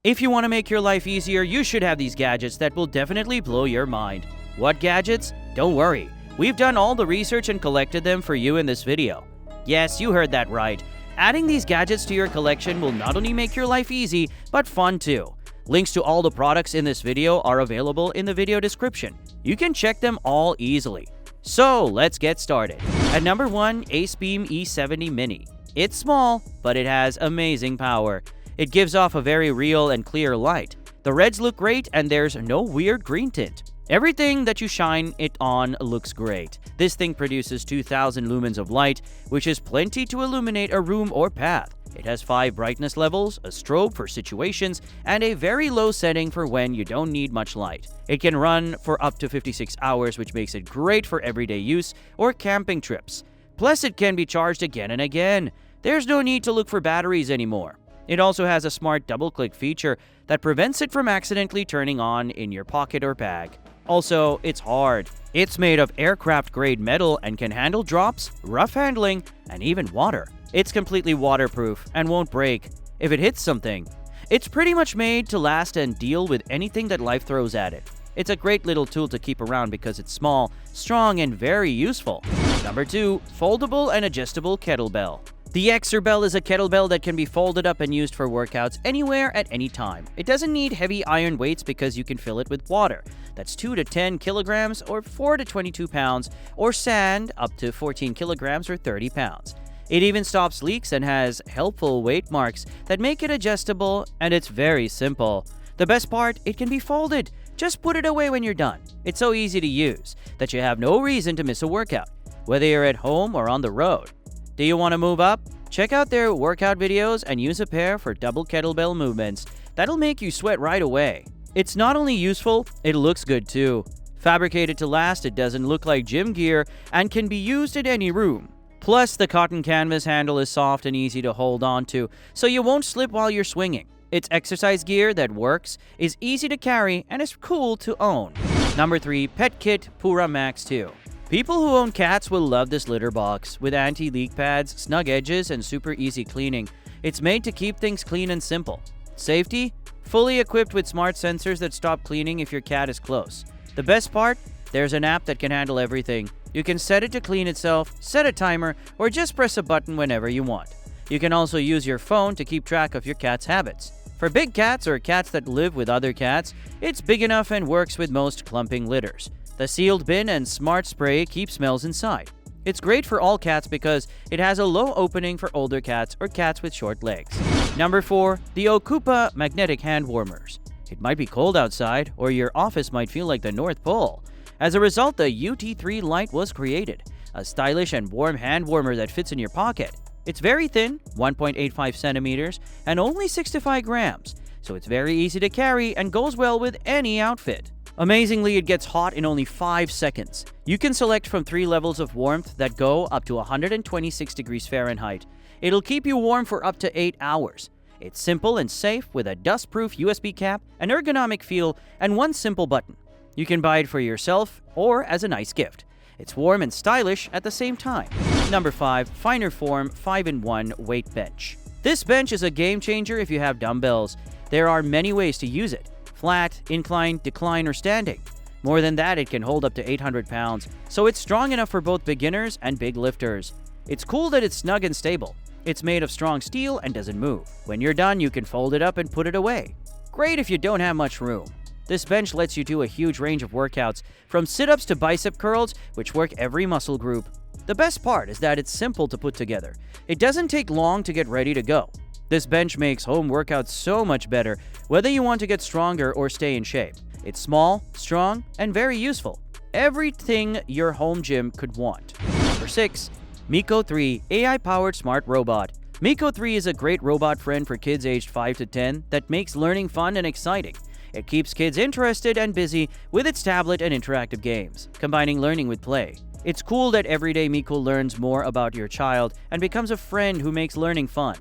If you want to make your life easier, you should have these gadgets that will definitely blow your mind. What gadgets? Don't worry. We've done all the research and collected them for you in this video. Yes, you heard that right. Adding these gadgets to your collection will not only make your life easy, but fun too. Links to all the products in this video are available in the video description. You can check them all easily. So, let's get started. At number 1, ACEBEAM E70 Mini. It's small, but it has amazing power. It gives off a very real and clear light. The reds look great and there's no weird green tint. Everything that you shine it on looks great. This thing produces 2000 lumens of light, which is plenty to illuminate a room or path. It has 5 brightness levels, a strobe for situations, and a very low setting for when you don't need much light. It can run for up to 56 hours, which makes it great for everyday use or camping trips. Plus, it can be charged again and again. There's no need to look for batteries anymore. It also has a smart double-click feature that prevents it from accidentally turning on in your pocket or bag. Also, it's hard. It's made of aircraft-grade metal and can handle drops, rough handling, and even water. It's completely waterproof and won't break if it hits something. It's pretty much made to last and deal with anything that life throws at it. It's a great little tool to keep around because it's small, strong, and very useful. Number 2, foldable and adjustable kettlebell. The ACEBEAM is a kettlebell that can be folded up and used for workouts anywhere at any time. It doesn't need heavy iron weights because you can fill it with water. That's 2 to 10 kilograms or 4 to 22 pounds, or sand up to 14 kilograms or 30 pounds. It even stops leaks and has helpful weight marks that make it adjustable, and it's very simple. The best part, it can be folded. Just put it away when you're done. It's so easy to use that you have no reason to miss a workout, whether you're at home or on the road. Do you want to move up? Check out their workout videos and use a pair for double kettlebell movements. That'll make you sweat right away. It's not only useful, it looks good too. Fabricated to last, it doesn't look like gym gear and can be used in any room. Plus, the cotton canvas handle is soft and easy to hold on to, so you won't slip while you're swinging. It's exercise gear that works, is easy to carry, and is cool to own. Number 3, PETKIT PuraMax 2. People who own cats will love this litter box. With anti-leak pads, snug edges, and super easy cleaning, it's made to keep things clean and simple. Safety? Fully equipped with smart sensors that stop cleaning if your cat is close. The best part? There's an app that can handle everything. You can set it to clean itself, set a timer, or just press a button whenever you want. You can also use your phone to keep track of your cat's habits. For big cats or cats that live with other cats, it's big enough and works with most clumping litters. The sealed bin and smart spray keep smells inside. It's great for all cats because it has a low opening for older cats or cats with short legs. Number 4, the OCOOPA magnetic hand warmers. It might be cold outside, or your office might feel like the North Pole. As a result, the UT3 Lite was created, a stylish and warm hand warmer that fits in your pocket. It's very thin, 1.85 centimeters, and only 65 grams, so it's very easy to carry and goes well with any outfit. Amazingly, it gets hot in only 5 seconds. You can select from 3 levels of warmth that go up to 126 degrees Fahrenheit. It'll keep you warm for up to 8 hours. It's simple and safe with a dust-proof USB cap, an ergonomic feel, and one simple button. You can buy it for yourself or as a nice gift. It's warm and stylish at the same time. Number 5, Finer Form 5-in-1 Weight Bench. This bench is a game changer if you have dumbbells. There are many ways to use it. Flat, incline, decline, or standing. More than that, it can hold up to 800 pounds, so it's strong enough for both beginners and big lifters. It's cool that it's snug and stable. It's made of strong steel and doesn't move. When you're done, you can fold it up and put it away. Great if you don't have much room. This bench lets you do a huge range of workouts, from sit-ups to bicep curls, which work every muscle group. The best part is that it's simple to put together. It doesn't take long to get ready to go. This bench makes home workouts so much better, whether you want to get stronger or stay in shape. It's small, strong, and very useful. Everything your home gym could want. Number 6, Miko 3 AI-powered smart robot. Miko 3 is a great robot friend for kids aged 5 to 10 that makes learning fun and exciting. It keeps kids interested and busy with its tablet and interactive games, combining learning with play. It's cool that everyday Miko learns more about your child and becomes a friend who makes learning fun.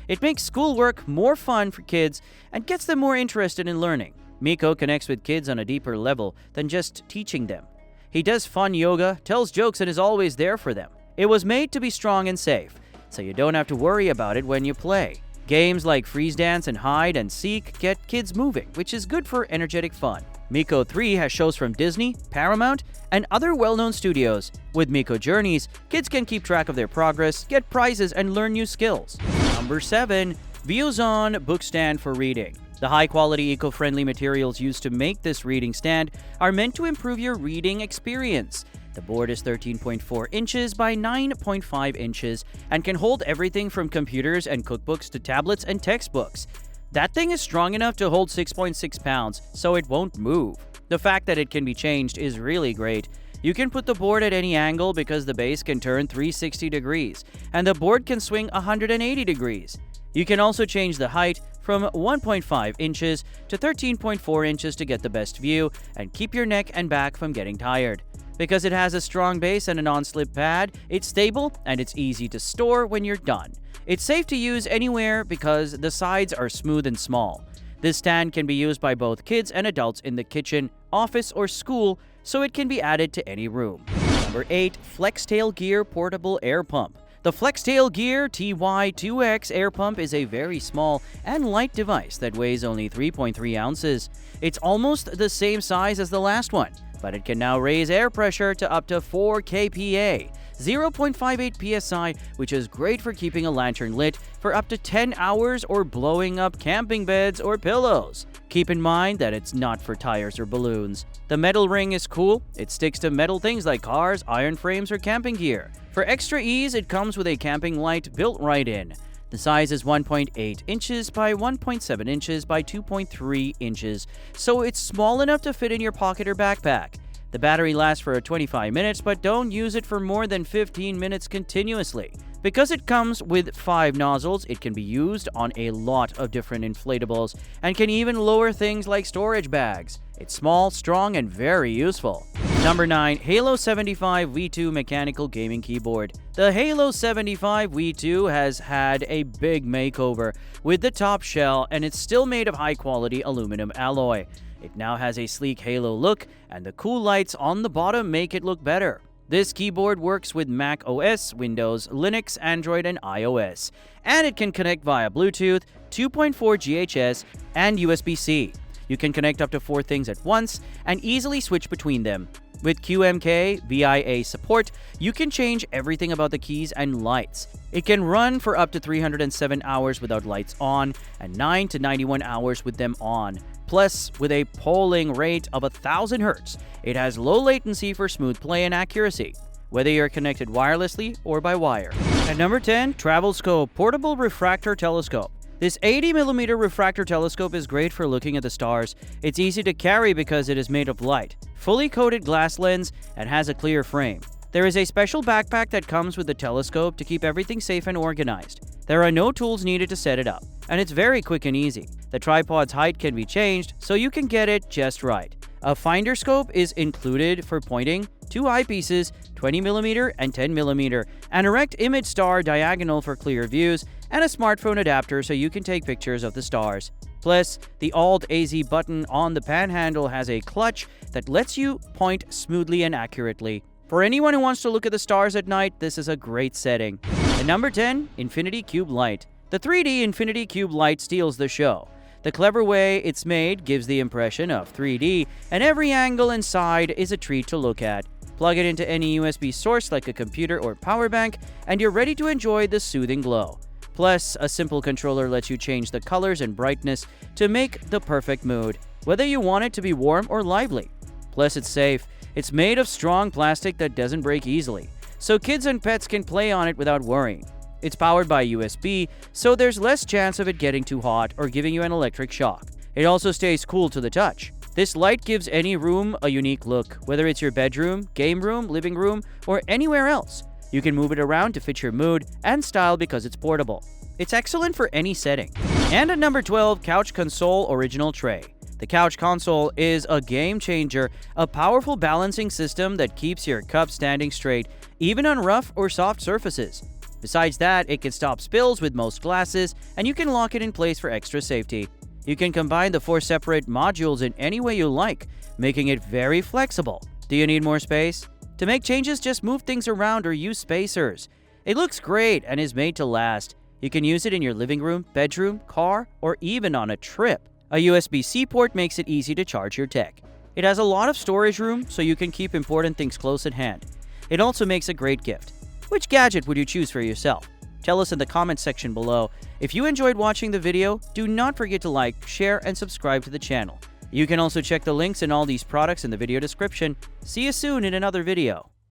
It makes schoolwork more fun for kids and gets them more interested in learning. Miko connects with kids on a deeper level than just teaching them. He does fun yoga, tells jokes, and is always there for them. It was made to be strong and safe, so you don't have to worry about it when you play. Games like Freeze Dance and Hide and Seek get kids moving, which is good for energetic fun. Miko 3 has shows from Disney, Paramount, and other well-known studios. With Miko Journeys, kids can keep track of their progress, get prizes, and learn new skills. Number 7. Viozon Book Stand for Reading. The high-quality, eco-friendly materials used to make this reading stand are meant to improve your reading experience. The board is 13.4 inches by 9.5 inches and can hold everything from computers and cookbooks to tablets and textbooks. That thing is strong enough to hold 6.6 pounds, so it won't move. The fact that it can be changed is really great. You can put the board at any angle because the base can turn 360 degrees, and the board can swing 180 degrees. You can also change the height from 1.5 inches to 13.4 inches to get the best view and keep your neck and back from getting tired. Because it has a strong base and a non-slip pad, it's stable and it's easy to store when you're done. It's safe to use anywhere because the sides are smooth and small. This stand can be used by both kids and adults in the kitchen, office, or school, so it can be added to any room. Number 8. FlexTail Gear Portable Air Pump. The FlexTail Gear TY2X air pump is a very small and light device that weighs only 3.3 ounces. It's almost the same size as the last one, but it can now raise air pressure to up to 4 kPa, 0.58 psi, which is great for keeping a lantern lit for up to 10 hours or blowing up camping beds or pillows. Keep in mind that it's not for tires or balloons. The metal ring is cool. It sticks to metal things like cars, iron frames, or camping gear. For extra ease, it comes with a camping light built right in. The size is 1.8 inches by 1.7 inches by 2.3 inches, so it's small enough to fit in your pocket or backpack. The battery lasts for 25 minutes, but don't use it for more than 15 minutes continuously. Because it comes with 5 nozzles, it can be used on a lot of different inflatables and can even lower things like storage bags. It's small, strong, and very useful. Number 9. Halo 75 V2 Mechanical Gaming Keyboard. The Halo 75 V2 has had a big makeover with the top shell, and it's still made of high-quality aluminum alloy. It now has a sleek halo look, and the cool lights on the bottom make it look better. This keyboard works with Mac OS, Windows, Linux, Android, and iOS, and it can connect via Bluetooth, 2.4 GHz, and USB-C. You can connect up to 4 things at once and easily switch between them. With QMK VIA support, you can change everything about the keys and lights. It can run for up to 307 hours without lights on and 9 to 91 hours with them on. Plus, with a polling rate of 1000 Hz, it has low latency for smooth play and accuracy, whether you're connected wirelessly or by wire. At number 10, Travel Scope Portable Refractor Telescope. This 80mm refractor telescope is great for looking at the stars. It's easy to carry because it is made of light, fully coated glass lens, and has a clear frame. There is a special backpack that comes with the telescope to keep everything safe and organized. There are no tools needed to set it up, and it's very quick and easy. The tripod's height can be changed, so you can get it just right. A finder scope is included for pointing, 2 eyepieces, 20mm and 10mm, an erect image star diagonal for clear views, and a smartphone adapter so you can take pictures of the stars. Plus, the Alt-AZ button on the panhandle has a clutch that lets you point smoothly and accurately. For anyone who wants to look at the stars at night, this is a great setting. At number 10, Infinity Cube Light. The 3D Infinity Cube Light steals the show. The clever way it's made gives the impression of 3D, and every angle inside is a treat to look at. Plug it into any USB source like a computer or power bank, and you're ready to enjoy the soothing glow. Plus, a simple controller lets you change the colors and brightness to make the perfect mood, whether you want it to be warm or lively. Plus, it's safe. It's made of strong plastic that doesn't break easily, so kids and pets can play on it without worrying. It's powered by USB, so there's less chance of it getting too hot or giving you an electric shock. It also stays cool to the touch. This light gives any room a unique look, whether it's your bedroom, game room, living room, or anywhere else. You can move it around to fit your mood and style because it's portable. It's excellent for any setting. And at number 12, Couch Console Original Tray. The Couch Console is a game changer, a powerful balancing system that keeps your cup standing straight, even on rough or soft surfaces. Besides that, it can stop spills with most glasses, and you can lock it in place for extra safety. You can combine the 4 separate modules in any way you like, making it very flexible. Do you need more space? To make changes, just move things around or use spacers. It looks great and is made to last. You can use it in your living room, bedroom, car, or even on a trip. A USB-C port makes it easy to charge your tech. It has a lot of storage room, so you can keep important things close at hand. It also makes a great gift. Which gadget would you choose for yourself? Tell us in the comments section below. If you enjoyed watching the video, do not forget to like, share, and subscribe to the channel. You can also check the links in all these products in the video description. See you soon in another video.